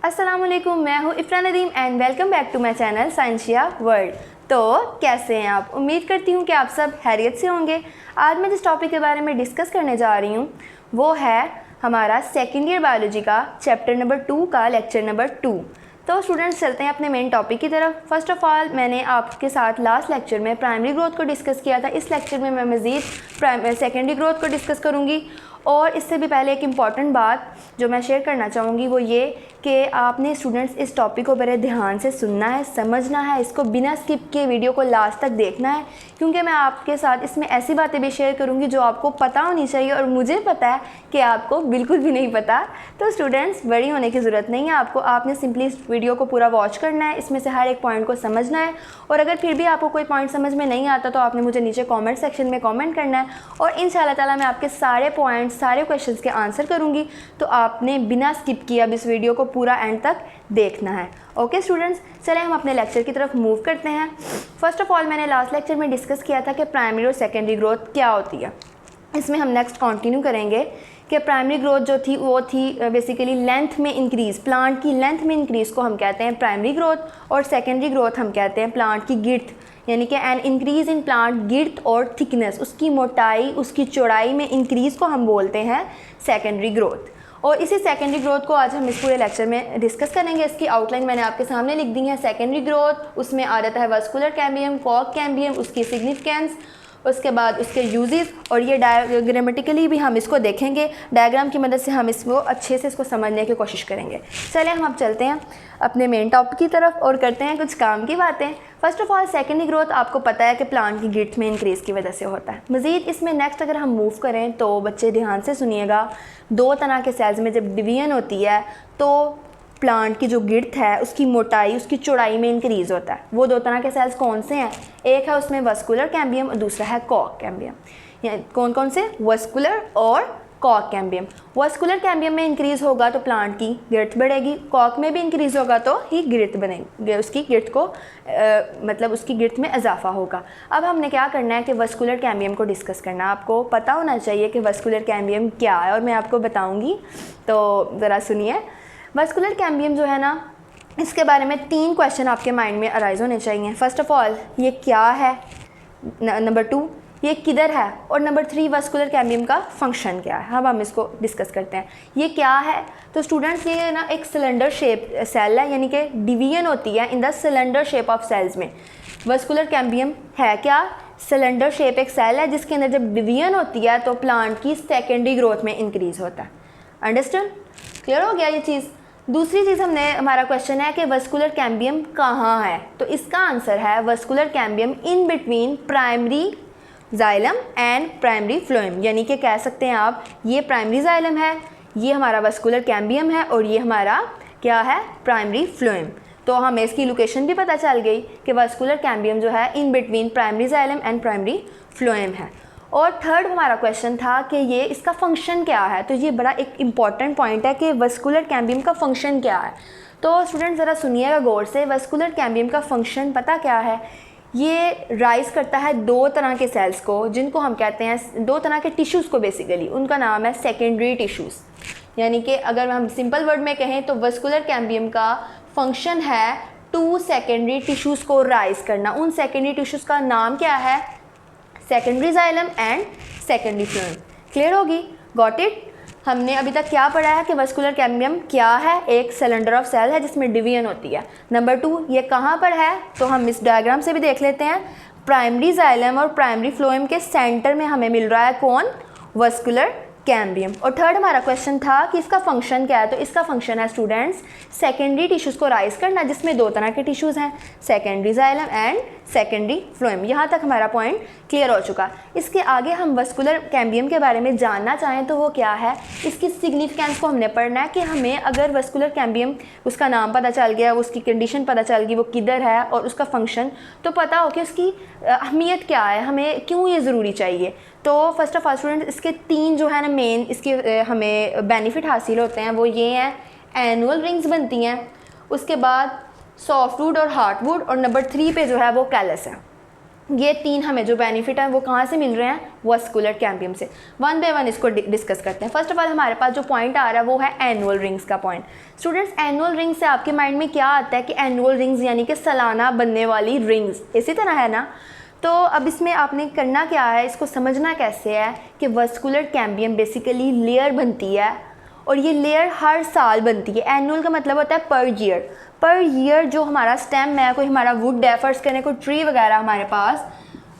अस्सलाम वालेकुम, मैं हूँ Ifra Nadeem and welcome back to my channel Sciencia world. तो कैसे हैं आप? उम्मीद करती हूँ कि आप सब खैरियत से होंगे। आज मैं जिस टॉपिक के बारे में डिस्कस करने जा रही हूँ वो है हमारा सेकेंड ईयर बायोलॉजी का चैप्टर नंबर 2 का लेक्चर नंबर 2। तो स्टूडेंट्स चलते हैं अपने मेन टॉपिक की तरफ। फर्स्ट ऑफ़ ऑल मैंने आपके साथ लास्ट लेक्चर में प्राइमरी ग्रोथ को डिस्कस किया था। इस लेक्चर में मैं मज़ीद सेकेंडरी ग्रोथ को डिस्कस करूँगी। और इससे भी पहले एक इम्पॉर्टेंट बात जो मैं शेयर करना चाहूँगी वो ये कि आपने स्टूडेंट्स इस टॉपिक को बड़े ध्यान से सुनना है, समझना है, इसको बिना स्किप किए वीडियो को लास्ट तक देखना है, क्योंकि मैं आपके साथ इसमें ऐसी बातें भी शेयर करूँगी जो आपको पता होनी चाहिए और मुझे पता है कि आपको बिल्कुल भी नहीं पता। तो स्टूडेंट्स बड़ी होने की ज़रूरत नहीं है आपने सिंपली इस वीडियो को पूरा वॉच करना है, इसमें से हर एक पॉइंट को समझना है। और अगर फिर भी आपको कोई पॉइंट समझ में नहीं आता तो आपने मुझे नीचे कॉमेंट सेक्शन में कॉमेंट करना है और इंशाल्लाह ताला मैं आपके सारे पॉइंट्स, सारे क्वेश्चंस के आंसर करूंगी। तो आपने बिना स्किप किए अब इस वीडियो को पूरा एंड तक देखना है। ओके स्टूडेंट्स, चलें हम अपने लेक्चर की तरफ मूव करते हैं। फर्स्ट ऑफ ऑल मैंने लास्ट लेक्चर में डिस्कस किया था कि प्राइमरी और सेकेंडरी ग्रोथ क्या होती है। इसमें हम नेक्स्ट कंटिन्यू करेंगे कि प्राइमरी ग्रोथ जो थी वो थी बेसिकली लेंथ में इंक्रीज़, प्लांट की लेंथ में इंक्रीज़ को हम कहते हैं प्राइमरी ग्रोथ, और सेकेंडरी ग्रोथ हम कहते हैं प्लांट की गिर्थ, यानी कि एन इंक्रीज़ इन प्लांट गिर्थ और थिकनेस, उसकी मोटाई, उसकी चौड़ाई में इंक्रीज़ को हम बोलते हैं सेकेंडरी ग्रोथ। और इसी सेकेंडरी ग्रोथ को आज हम इस पूरे लेक्चर में डिस्कस करेंगे। इसकी आउटलाइन मैंने आपके सामने लिख दी है। सेकेंडरी ग्रोथ, उसमें आ जाता है वास्कुलर कैम्बियम, कॉर्क कैम्बियम, उसकी सिग्निफिकेंस, उसके बाद उसके यूजेस, और ये डायग्रामेटिकली भी हम इसको देखेंगे। डायग्राम की मदद से हम इसको अच्छे से इसको समझने की कोशिश करेंगे। चलिए हम अब चलते हैं अपने मेन टॉपिक की तरफ और करते हैं कुछ काम की बातें। First of all secondary growth आपको पता है कि प्लांट की गिर्थ में इंक्रीज़ की वजह से होता है। मज़ीद इसमें नेक्स्ट अगर हम मूव करें तो बच्चे ध्यान से सुनिएगा, दो तरह के सेल्स में जब डिवीजन होती है तो प्लांट की जो गिर्थ है उसकी मोटाई, उसकी चौड़ाई में इंक्रीज़ होता है। वो दो तरह के सेल्स कौन से हैं? एक है उसमें वास्कुलर कैम्बियम और दूसरा है कॉर्क कैम्बियम। यानी कौन कौन से? वास्कुलर और कॉर्क कैम्बियम। वास्कुलर कैम्बियम में इंक्रीज़ होगा तो प्लांट की गिर्थ बढ़ेगी, कॉर्क में भी इंक्रीज़ होगा तो ही गिर्थ बनेगी, उसकी गिर्थ को मतलब उसकी गिर्थ में इजाफा होगा। अब हमने क्या करना है कि वास्कुलर कैम्बियम को डिस्कस करना है। आपको पता होना चाहिए कि वास्कुलर कैम्बियम क्या है और मैं आपको बताऊँगी, तो ज़रा सुनिए। वास्कुलर कैम्बियम जो है ना, इसके बारे में 3 क्वेश्चन आपके माइंड में अराइज होने चाहिए। फर्स्ट ऑफ ऑल ये क्या है, नंबर 2 ये किधर है, और नंबर 3 वास्कुलर कैम्बियम का फंक्शन क्या है। अब हम इसको डिस्कस करते हैं। ये क्या है तो स्टूडेंट्स ये ना एक सिलेंडर शेप सेल है, यानी कि डिवीजन होती है in the cylinder shape of cells में। वास्कुलर कैम्बियम है क्या? सिलेंडर शेप एक सेल है जिसके अंदर जब डिवीजन होती है तो प्लांट की सेकेंडरी ग्रोथ में इंक्रीज़ होता है। अंडरस्टैंड? क्लियर हो गया ये चीज़। दूसरी चीज़ हमारा क्वेश्चन है कि वास्कुलर कैम्बियम कहाँ है, तो इसका आंसर है vascular cambium in between primary xylem and primary phloem, यानी कि कह सकते हैं आप ये प्राइमरी जाइलम है, ये हमारा वास्कुलर कैम्बियम है और ये हमारा क्या है? Primary phloem. तो हमें इसकी लोकेशन भी पता चल गई कि वास्कुलर कैम्बियम जो है in between primary xylem and primary phloem है। और थर्ड हमारा क्वेश्चन था कि ये इसका फंक्शन क्या है। तो ये बड़ा एक इम्पॉर्टेंट पॉइंट है कि वास्कुलर कैम्बियम का फंक्शन क्या है। तो स्टूडेंट ज़रा सुनिएगा गौर से। वास्कुलर कैम्बियम का फंक्शन पता क्या है? ये राइज करता है दो तरह के सेल्स को, जिनको हम कहते हैं दो तरह के टिश्यूज़ को, बेसिकली उनका नाम है सेकेंडरी टिश्यूज़। यानी कि अगर हम सिंपल वर्ड में कहें तो वास्कुलर कैम्बियम का फंक्शन है 2 सेकेंडरी टिश्यूज़ को राइज करना। उन सेकेंडरी टिश्यूज़ का नाम क्या है? Secondary xylem and secondary phloem. Clear होगी? Got it? हमने अभी तक क्या पढ़ा है कि वास्कुलर कैम्बियम क्या है? एक सिलेंडर ऑफ सेल है जिसमें डिवीजन होती है। नंबर 2 ये कहाँ पर है, तो हम इस डायग्राम से भी देख लेते हैं। प्राइमरी जाइलम और प्राइमरी फ्लोएम के सेंटर में हमें मिल रहा है कौन? Vascular cambium. और थर्ड हमारा क्वेश्चन था कि इसका फंक्शन क्या है, तो इसका फंक्शन है स्टूडेंट्स सेकेंडरी टिश्यूज़ को राइज करना, जिसमें दो तरह के टिश्यूज़ हैं, secondary xylem and secondary phloem. यहाँ तक हमारा पॉइंट क्लियर हो चुका। इसके आगे हम वास्कुलर कैम्बियम के बारे में जानना चाहें तो वो क्या है, इसकी सिग्निफिकेंस को हमने पढ़ना है कि हमें अगर वास्कुलर कैम्बियम उसका नाम पता चल गया, उसकी कंडीशन पता चल गई, वो किधर है और उसका फंक्शन, तो पता हो कि उसकी अहमियत क्या है, हमें क्यों ये ज़रूरी चाहिए। तो फर्स्ट ऑफ ऑल स्टूडेंट इसके 3 जो है ना मेन इसके हमें बेनिफिट हासिल होते हैं, वो ये हैं। एनुअल रिंग्स बनती हैं, उसके बाद सॉफ्टवुड और हार्डवुड, और नंबर 3 पे जो है वो कैलस है। ये 3 हमें जो बेनिफिट हैं वो कहाँ से मिल रहे हैं, वास्कुलर कैम्बियम से। वन बाय वन इसको डिस्कस करते हैं। फर्स्ट ऑफ ऑल हमारे पास जो पॉइंट आ रहा है वो है एनुअल रिंग्स का पॉइंट। स्टूडेंट्स, एनुअल रिंग से आपके माइंड में क्या आता है कि एनुअल रिंग्स यानी कि सालाना बनने वाली रिंग्स, इसी तरह है ना। तो अब इसमें आपने करना क्या है, इसको समझना कैसे है कि वास्कुलर कैम्बियम बेसिकली लेयर बनती है और ये लेयर हर साल बनती है। एनुअल का मतलब होता है पर ईयर। पर ईयर जो हमारा स्टेम है, कोई हमारा वुड है, फर्स्ट करें कोई ट्री वगैरह हमारे पास,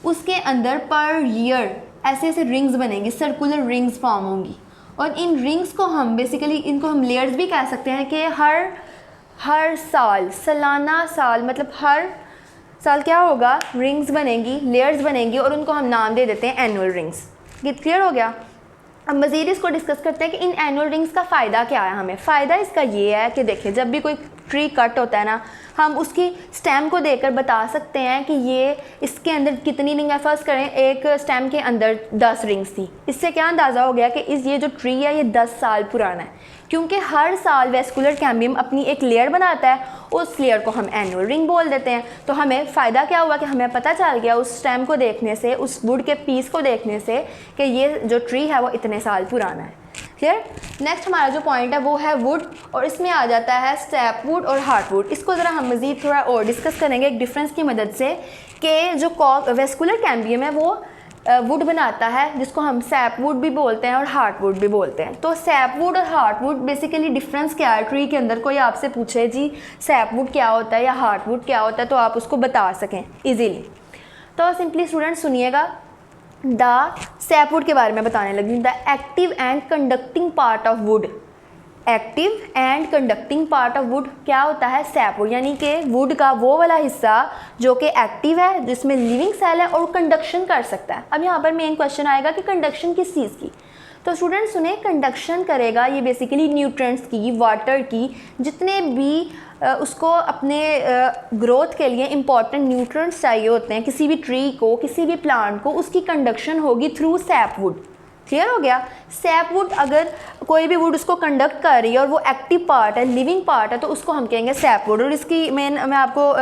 उसके अंदर पर ईयर ऐसे ऐसे रिंग्स बनेंगी, सर्कुलर रिंग्स फॉर्म होंगी। और इन रिंग्स को हम बेसिकली, इनको हम लेयर्स भी कह सकते हैं कि हर साल, सालाना साल मतलब हर साल क्या होगा, रिंग्स बनेंगी, लेयर्स बनेंगी और उनको हम नाम दे देते हैं एनुअल रिंग्स। ये क्लियर हो गया। अब मज़ीद इसको डिस्कस करते हैं कि इन एनुअल रिंग्स का फ़ायदा क्या है हमें। फ़ायदा इसका ये है कि देखिए, जब भी कोई ट्री कट होता है ना, हम उसकी स्टेम को देखकर बता सकते हैं कि ये इसके अंदर कितनी रिंग है। फर्स्ट करें, एक स्टेम के अंदर 10 रिंग्स थी। इससे क्या अंदाज़ा हो गया कि ये जो ट्री है ये 10 साल पुराना है, क्योंकि हर साल वास्कुलर कैम्बियम अपनी एक लेयर बनाता है, उस लेयर को हम एनुअल रिंग बोल देते हैं। तो हमें फ़ायदा क्या हुआ कि हमें पता चल गया उस स्टेम को देखने से, उस वुड के पीस को देखने से कि ये जो ट्री है वो इतने साल पुराना है। क्लियर। नेक्स्ट हमारा जो पॉइंट है वो है वुड, और इसमें आ जाता है सैप वुड और हार्ट वुड। इसको ज़रा हम मज़ीद थोड़ा और डिस्कस करेंगे एक डिफरेंस की मदद से कि जो वास्कुलर कैम्बियम है वो वुड बनाता है, जिसको हम सैप वुड भी बोलते हैं और हार्ट वुड भी बोलते हैं। तो सैप वुड और हार्ट वुड बेसिकली डिफरेंस क्या है ट्री के अंदर, कोई आपसे पूछे जी सैप वुड क्या होता है या हार्ट वुड क्या होता है, तो आप उसको बता सकें इजीली। तो सिंपली स्टूडेंट सुनिएगा, द सैप वुड के बारे में बताने लगी। The active and conducting part of would, active and conducting part of would क्या होता है, सैप वुड, यानी कि वुड का वो वाला हिस्सा जो कि एक्टिव है, जिसमें लिविंग सेल है और कंडक्शन कर सकता है। अब यहाँ पर मेन क्वेश्चन आएगा कि कंडक्शन किस चीज़ की। तो स्टूडेंट सुने, कंडक्शन करेगा ये बेसिकली न्यूट्रिएंट्स की, वाटर की, जितने भी उसको अपने ग्रोथ के लिए इंपॉर्टेंट न्यूट्रिएंट्स चाहिए होते हैं किसी भी ट्री को, किसी भी प्लांट को, उसकी कंडक्शन होगी थ्रू सैप वुड। क्लियर हो गया। सैप वुड, अगर कोई भी वुड उसको कंडक्ट कर रही है और वो एक्टिव पार्ट है, लिविंग पार्ट है, तो उसको हम कहेंगे सैप वुड। और इसकी मैं आपको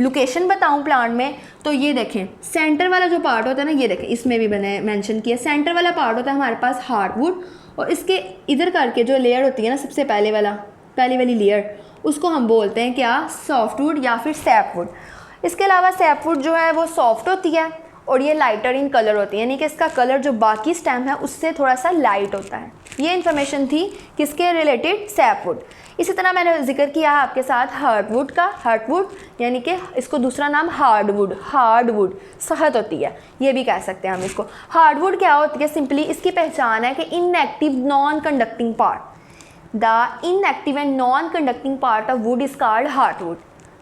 लोकेशन बताऊं प्लांट में, तो ये देखें सेंटर वाला जो पार्ट होता है ना, ये देखें इसमें भी मैंने मेंशन किया, सेंटर वाला पार्ट होता है हमारे पास हार्ड वुड, और इसके इधर करके जो लेयर होती है ना, सबसे पहले पहली वाली लेयर, उसको हम बोलते हैं क्या, सॉफ्ट वुड या फिर सैप वुड। इसके अलावा सैप वुड जो है वो सॉफ्ट होती है और ये लाइटर इन कलर होती है, यानी कि इसका कलर जो बाकी स्टेम है उससे थोड़ा सा लाइट होता है। ये इन्फॉर्मेशन थी किसके रिलेटेड, सैप वुड। इसी तरह मैंने जिक्र किया है आपके साथ हार्डवुड का। हार्डवुड यानी कि इसको दूसरा नाम हार्डवुड, हार्डवुड सख्त होती है, ये भी कह सकते हैं हम इसको। हार्डवुड क्या होती है, सिंपली इसकी पहचान है कि inactive non conducting part, the inactive and non conducting part of would is called hardwood.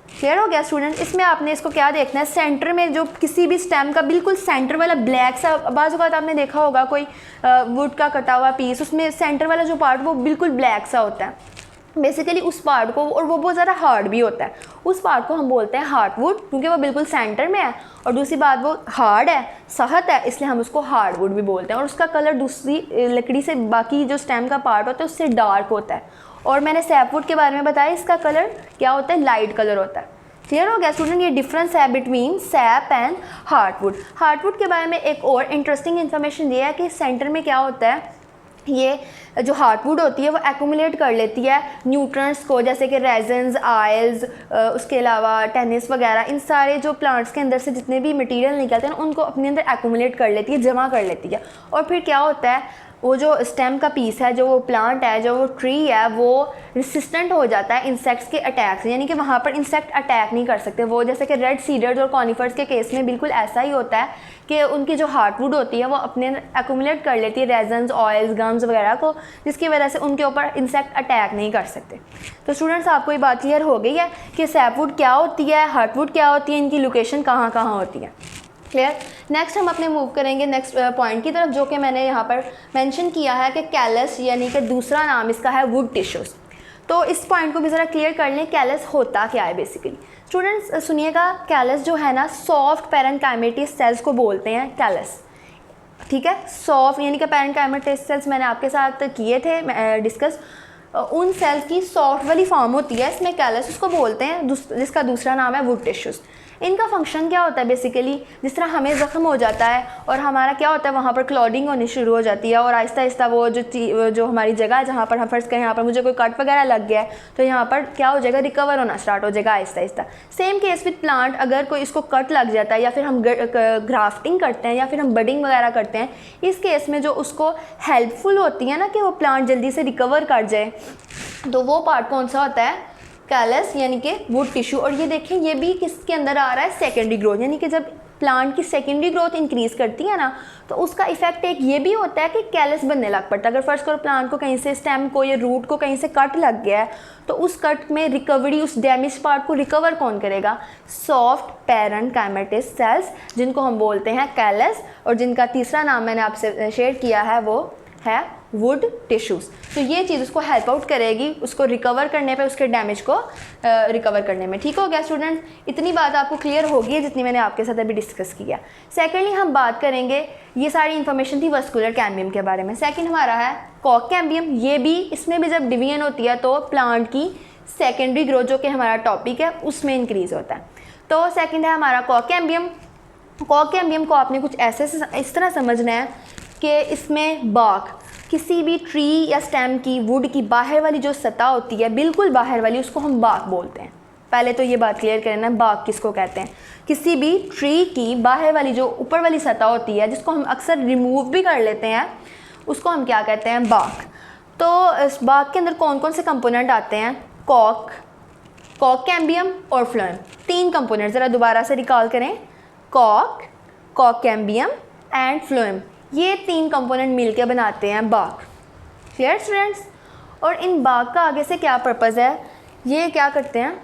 Clear हो गया स्टूडेंट। इसमें आपने इसको क्या देखना है, सेंटर में जो किसी भी स्टेम का बिल्कुल सेंटर वाला ब्लैक सा, बाज़ औक़ात आपने देखा होगा कोई वुड का कटा हुआ पीस, उसमें सेंटर वाला जो पार्ट वो बिल्कुल ब्लैक सा होता है बेसिकली उस पार्ट को, और वो बहुत ज़्यादा हार्ड भी होता है, उस पार्ट को हम बोलते हैं हार्डवुड, क्योंकि वो बिल्कुल सेंटर में है। और दूसरी बात वो हार्ड है, सख्त है, इसलिए हम उसको हार्डवुड भी बोलते हैं। और उसका कलर दूसरी लकड़ी से, बाकी जो स्टेम का पार्ट होता है उससे डार्क होता है। और मैंने सैपवुड के बारे में बताया, इसका कलर क्या होता है, लाइट कलर होता है। क्लियर हो गया स्टूडेंट। ये डिफरेंस है between SAP and hardwood. Hardwood के बारे में एक और इंटरेस्टिंग इन्फॉर्मेशन ये है कि सेंटर में क्या होता है, ये जो हार्डवुड होती है वो एक्यूमुलेट कर लेती है न्यूट्रिएंट्स को, जैसे कि रेजन्स, आयल्स, उसके अलावा टेनिस वगैरह, इन सारे जो प्लांट्स के अंदर से जितने भी मटेरियल निकलते हैं उनको अपने अंदर एक्यूमुलेट कर लेती है, जमा कर लेती है। और फिर क्या होता है, वो जो स्टेम का पीस है, जो वो प्लांट है, जो वो ट्री है, वो रेसिस्टेंट हो जाता है इंसेक्ट्स के अटैक से, यानी कि वहाँ पर इंसेक्ट अटैक नहीं कर सकते वो। जैसे कि रेड सीडर्स और कॉनिफर्स के केस में बिल्कुल ऐसा ही होता है कि उनकी जो हार्डवुड होती है वो अपने एक्यूमुलेट कर लेती है रेजन्स, ऑयल्स, गम्स वगैरह को, जिसकी वजह से उनके ऊपर इंसेक्ट अटैक नहीं कर सकते। तो स्टूडेंट्स आपको ये बात क्लियर हो गई है कि सैपवुड क्या होती है, हार्डवुड क्या होती है, इनकी लोकेशन कहाँ कहाँ होती है। क्लियर। नेक्स्ट हम अपने मूव करेंगे नेक्स्ट पॉइंट की तरफ, जो कि मैंने यहाँ पर मेंशन किया है कि कैलस, यानी कि दूसरा नाम इसका है वुड टिश्यूज़। तो इस पॉइंट को भी ज़रा क्लियर कर लें, कैलस होता क्या है बेसिकली। स्टूडेंट्स सुनिएगा, कैलस जो है ना, सॉफ्ट पैरेन्काइमेटस सेल्स को बोलते हैं कैलस, ठीक है। सॉफ्ट यानी कि पैरेन्काइमेटस सेल्स मैंने आपके साथ किए थे डिस्कस, उन सेल्स की सॉफ्ट वाली फॉर्म होती है इसमें कैलस, उसको बोलते हैं, जिसका दूसरा नाम है वुड टिश्यूज़। इनका फंक्शन क्या होता है बेसिकली, जिस तरह हमें ज़ख्म हो जाता है और हमारा क्या होता है वहाँ पर क्लॉडिंग होनी शुरू हो जाती है और आहिस्ता आहिस्ता वो जो हमारी जगह है जहाँ पर हम फर्स्ट करें यहाँ पर मुझे कोई कट वगैरह लग गया है तो यहाँ पर क्या हो जाएगा, रिकवर होना स्टार्ट हो जाएगा Aahista Aahista. Same case with plant, अगर कोई इसको कट लग जाता है या फिर हम ग्राफ्टिंग करते हैं या फिर हम बडिंग वगैरह करते हैं, इस केस में जो उसको हेल्पफुल होती है ना कि वो प्लांट जल्दी से रिकवर कर जाए, तो वो पार्ट कौन सा होता है, कैलस यानी कि वुड टिश्यू। और ये देखें ये भी किसके अंदर आ रहा है, सेकेंडरी ग्रोथ, यानी कि जब प्लांट की सेकेंडरी ग्रोथ इंक्रीज़ करती है ना तो उसका इफेक्ट एक ये भी होता है कि कैलस बनने लग पड़ता है। अगर फर्स्ट करो प्लांट को कहीं से स्टेम को या रूट को कहीं से कट लग गया है तो उस कट में रिकवरी, उस डैमेज पार्ट को रिकवर कौन करेगा, सॉफ्ट पैरेन्काइमेटिस सेल्स जिनको हम बोलते हैं कैलस, और जिनका तीसरा नाम मैंने आपसे शेयर किया है वो है वुड टिश्यूज़। तो ये चीज़ उसको हेल्प आउट करेगी उसको रिकवर करने पे, उसके डैमेज को रिकवर करने में। ठीक हो गया स्टूडेंट, इतनी बात आपको क्लियर होगी जितनी मैंने आपके साथ अभी डिस्कस किया। सेकेंडली हम बात करेंगे, ये सारी इन्फॉर्मेशन थी वस्कुलर कैम्बियम के बारे में। सेकेंड हमारा है कॉक कैम्बियम। ये भी, इसमें भी जब डिवीजन होती है तो प्लांट की सेकेंडरी ग्रोथ जो कि हमारा टॉपिक है उसमें इंक्रीज़ होता है। तो सेकेंड है हमारा कॉक कैम्बियम। कॉक कैम्बियम को आपने कुछ ऐसे इस तरह समझना है कि इसमें बाक, किसी भी ट्री या स्टेम की, वुड की बाहर वाली जो सतह होती है, बिल्कुल बाहर वाली, उसको हम बाक बोलते हैं। पहले तो ये बात क्लियर करना है बाक किसको कहते हैं। किसी भी ट्री की बाहर वाली जो ऊपर वाली सतह होती है जिसको हम अक्सर रिमूव भी कर लेते हैं उसको हम क्या कहते हैं, बाक। तो इस बाक के अंदर कौन कौन से कंपोनेंट आते हैं, कॉक, कॉक कैम्बियम और फ्लोएम, तीन कंपोनेंट। ज़रा दोबारा से रिकॉल करें, Kock, Kock cambium and phloem, ये तीन कंपोनेंट मिलकर बनाते हैं बाक। Clear students. और इन बाक का आगे से क्या पर्पज़ है, ये क्या करते हैं,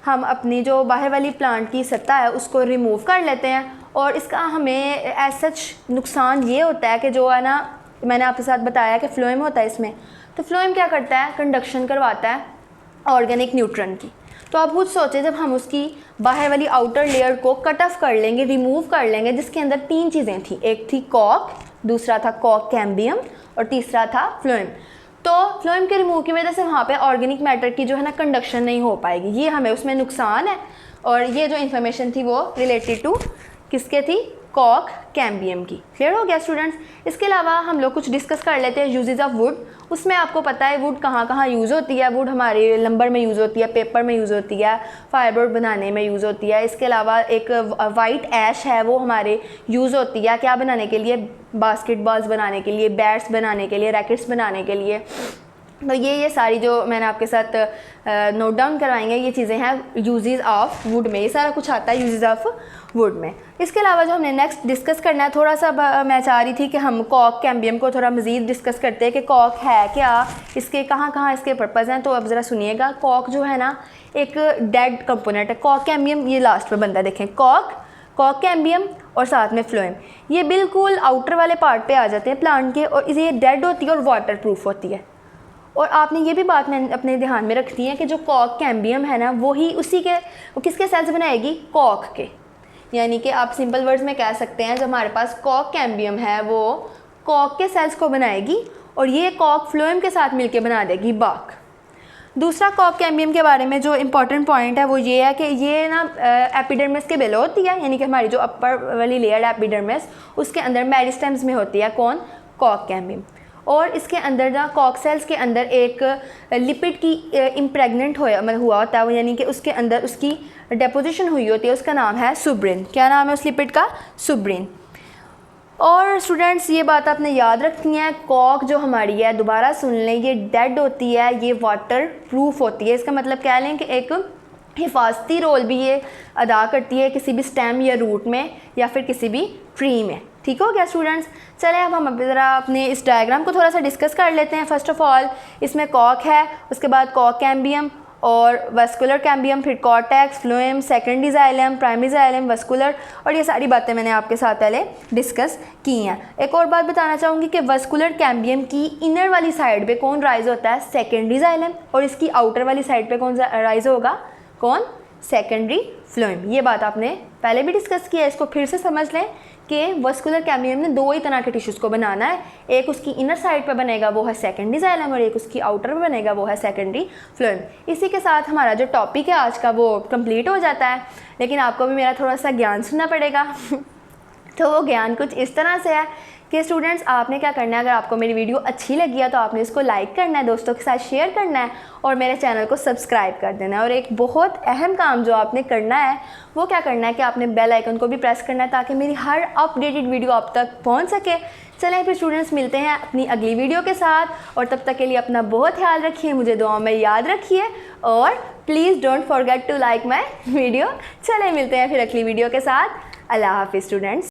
हम अपनी जो बाहर वाली प्लांट की सतह है उसको रिमूव कर लेते हैं और इसका हमें एज सच नुकसान ये होता है कि जो है ना, मैंने आपके साथ बताया कि फ्लोएम होता है इसमें, तो फ्लोएम क्या करता है, कंडक्शन करवाता है ऑर्गेनिक न्यूट्रन की। तो आप खुद सोचें जब हम उसकी बाहर वाली आउटर लेयर को कट ऑफ कर लेंगे, रिमूव कर लेंगे, जिसके अंदर तीन चीज़ें थी, एक थी कॉक, दूसरा था कॉक कैम्बियम और तीसरा था फ्लोएम। तो फ्लोएम के रिमूव की वजह से वहाँ पे ऑर्गेनिक मैटर की जो है ना कंडक्शन नहीं हो पाएगी, ये हमें उसमें नुकसान है। और ये जो इन्फॉर्मेशन थी वो रिलेटेड टू किसके थी, कॉक कैम्बियम की। क्लियर हो गया स्टूडेंट्स। इसके अलावा हम लोग कुछ डिस्कस कर लेते हैं यूजेस ऑफ वुड। उसमें आपको पता है वुड कहाँ कहाँ यूज़ होती है। वुड हमारे लंबर में यूज़ होती है, पेपर में यूज़ होती है, फाइबर बनाने में यूज़ होती है। इसके अलावा एक वाइट ऐश है वो हमारे यूज़ होती है क्या बनाने के लिए, बास्केटबॉल्स बनाने के लिए, बैट्स बनाने के लिए, रैकेट्स बनाने के लिए। तो ये सारी जो मैंने आपके साथ नोट डाउन करवाएंगे ये चीज़ें हैं यूजेस ऑफ वुड में, ये सारा कुछ आता है यूजेस ऑफ वुड में। इसके अलावा जो हमने नेक्स्ट डिस्कस करना है, थोड़ा सा मैं चाह रही थी कि हम कॉक कैम्बियम को थोड़ा मज़ीद डिस्कस करते हैं कि कॉक है क्या, इसके कहाँ कहाँ इसके पर्पज़ हैं। तो अब ज़रा सुनिएगा, कॉक जो है ना एक डेड कंपोनेंट है। कॉक कैम्बियम ये लास्ट में बनता है, देखें कॉक, कॉक कैम्बियम और साथ में फ्लोएम, ये बिल्कुल आउटर वाले पार्ट पे आ जाते हैं प्लांट के और ये डेड होती है और वाटर प्रूफ होती है। और आपने ये भी बात में अपने ध्यान में रखती है कि जो कॉक कैम्बियम है ना वही उसी के, वो किसके सेल्स बनाएगी, कॉक के। यानी कि आप सिंपल वर्ड्स में कह सकते हैं जो हमारे पास कॉक कैम्बियम है वो कॉक के सेल्स को बनाएगी और ये कॉक फ्लोएम के साथ मिलके बना देगी बाक। दूसरा कॉक कैम्बियम के बारे में जो इम्पॉर्टेंट पॉइंट है वो ये है कि ये ना एपिडर्मिस के बेलो होती है, यानी कि हमारी जो अपर वाली लेयर है एपिडर्मिस उसके अंदर मेरिस्टेम्स में होती है कौन, कॉक कैम्बियम। और इसके अंदर ना कॉक सेल्स के अंदर एक लिपिड की इम्प्रेगनेंट हुआ होता है वो, यानी कि उसके अंदर उसकी डेपोजिशन हुई होती है, उसका नाम है सुब्रिन। क्या नाम है उस लिपिड का, सुब्रिन। और स्टूडेंट्स ये बात आपने याद रखनी है, कॉक जो हमारी है, दोबारा सुन लें, ये डेड होती है, ये वाटर प्रूफ होती है। इसका मतलब कह लें कि एक हिफाजती रोल भी ये अदा करती है किसी भी स्टेम या रूट में या फिर किसी भी ट्री में। ठीक हो गया स्टूडेंट्स। चलें अब हम ज़रा अपने इस डायग्राम को थोड़ा सा डिस्कस कर लेते हैं। फर्स्ट ऑफ ऑल इसमें कॉक है, उसके बाद कॉक कैम्बियम और वस्कुलर कैम्बियम, फिर cortex, phloem, secondary xylem, primary xylem, vascular, और ये सारी बातें मैंने आपके साथ पहले डिस्कस की हैं। एक और बात बताना चाहूँगी कि वस्कुलर कैम्बियम की इनर वाली साइड पे कौन राइज होता है, सेकेंडरी जाइलम, और इसकी आउटर वाली साइड पे कौन राइज होगा, कौन, सेकेंडरी फ्लोएम। ये बात आपने पहले भी डिस्कस किया है, इसको फिर से समझ लें कि वस्कुलर कैम्बियम ने दो ही तरह के टिश्यूज़ को बनाना है, एक उसकी इनर साइड पे बनेगा वो है सेकेंडरी जाइलम और एक उसकी आउटर पे बनेगा वो है सेकेंडरी फ्लोएम। इसी के साथ हमारा जो टॉपिक है आज का वो कंप्लीट हो जाता है, लेकिन आपको भी मेरा थोड़ा सा ज्ञान सुनना पड़ेगा। तो वो ज्ञान कुछ इस तरह से है कि स्टूडेंट्स आपने क्या करना है, अगर आपको मेरी वीडियो अच्छी लगी है तो आपने इसको लाइक करना है, दोस्तों के साथ शेयर करना है और मेरे चैनल को सब्सक्राइब कर देना है। और एक बहुत अहम काम जो आपने करना है वो क्या करना है कि आपने बेल आइकन को भी प्रेस करना है ताकि मेरी हर अपडेटेड वीडियो आप तक पहुंच सके। चलें फिर स्टूडेंट्स, मिलते हैं अपनी अगली वीडियो के साथ और तब तक के लिए अपना बहुत ख्याल रखिए, मुझे दुआओं में याद रखिए और please don't forget to like my video. चलें मिलते हैं फिर अगली वीडियो के साथ। अल्लाह हाफिज़ स्टूडेंट्स।